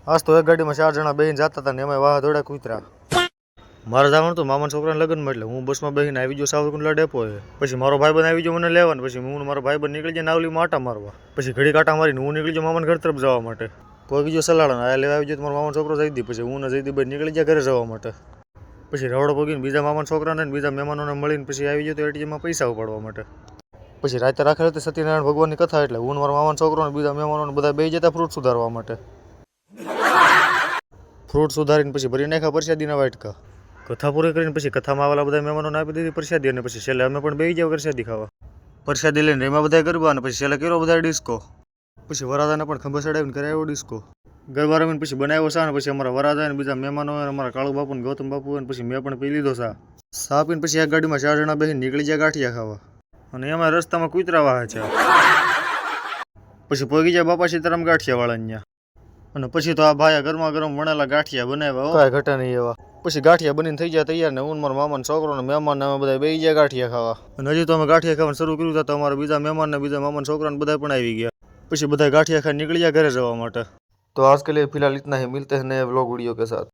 આજ તો એક ગાડીમાં 4 જણા બેહીને જતા હતા ને એમાં વાહ દોડા કૂતરા. મારે જવાનું હતું મામાના છોકરાના લગ્નમાં, એટલે હું બસમાં બેહીને આવી ગયો સાવરકુંડલા ડેપોએ. પછી મારો ભાઈબંધ આવી ગયો મને લેવાનો. પછી હું મારો ભાઈબંધ નીકળી ગયા નાવલીમાં આટા મારવા. પછી ઘડી કાંટા મારીને હું નીકળી ગયો મામાના ઘર તરફ જવા માટે. પહોંચી ગયો સલાળા આ લેવા આવી ગયો મારો મામાનો છોકરો જઈદી. પછી હું ને જઈદી ભાઈ નીકળી ગયા ઘરે જવા માટે. પછી રવડો પગીને બીજા મામાના છોકરાને ને બીજા મહેમાનોને મળીને પછી આવી ગયો તો એટીએમમાં પૈસા ઉપાડવા માટે. પછી રાતે રાખેલ હતી સત્યનારાયણ ભગવાનની કથા, એટલે હું મારા મામાના છોકરો ને બીજા મહેમાનોને બધા બેસી જતા ફ્રૂટ સુધારવા માટે. ફ્રૂટ સુધારીને પછી ભરી નાખ્યા પ્રસાદીના વાટકા. કથા પૂરી કરીને પછી કથામાં આવેલા બધા મહેમાનોને આપી દીધી પ્રસાદી, અને પછી છેલ્લે અમે પણ બેસી જાવ પ્રસાદી ખાવા. પ્રસાદી લઈને એમાં બધા ગરબા, અને પછી છેલ્લે કર્યો બધા ડિસ્કો. પછી વરાદાને પણ ખંભે ચડાવીને કરાવ્યો ડિસ્કો. ગરબા રમીને પછી બનાવ્યો સા, અને પછી અમારા વરાદા અને બીજા મહેમાનો અને અમારા કાળુ બાપુ ને ગૌતમ બાપુ, અને પછી મેં પણ પી લીધો સા પીને પછી એક ગાડીમાં 4 જણા બેસીને નીકળી ગયા ગાંઠિયા ખાવા. અને એમાં રસ્તામાં કૂતરા વાહે છે. પછી પહોંચી જાય બાપા સીતારામ ગાંઠિયા વાળા ત્યાં. અને પછી તો આ ભાઈ ગરમા ગરમ વણેલા ગાંઠિયા બનાવ્યા, કાંઈ ઘટે નહીં એવા. પછી ગાંઠિયા બનીને થઈ ગયા તૈયાર, ને હું મારા મામાનો છોકરો ને મહેમાન અમે બધા બેસી ગયા ગાંઠિયા ખાવા. અને હજી તો અમે ગાંઠિયા ખાવાનું શરૂ કર્યું તો અમારા બીજા મહેમાન ને બીજા મામાના છોકરા ને બધા પણ આવી ગયા. પછી બધા ગાંઠિયા ખાઈને નીકળી ગયા ઘરે જવા માટે. तो आज के लिए फिलहाल इतना ही, मिलते हैं नए व्लॉग वीडियो के साथ।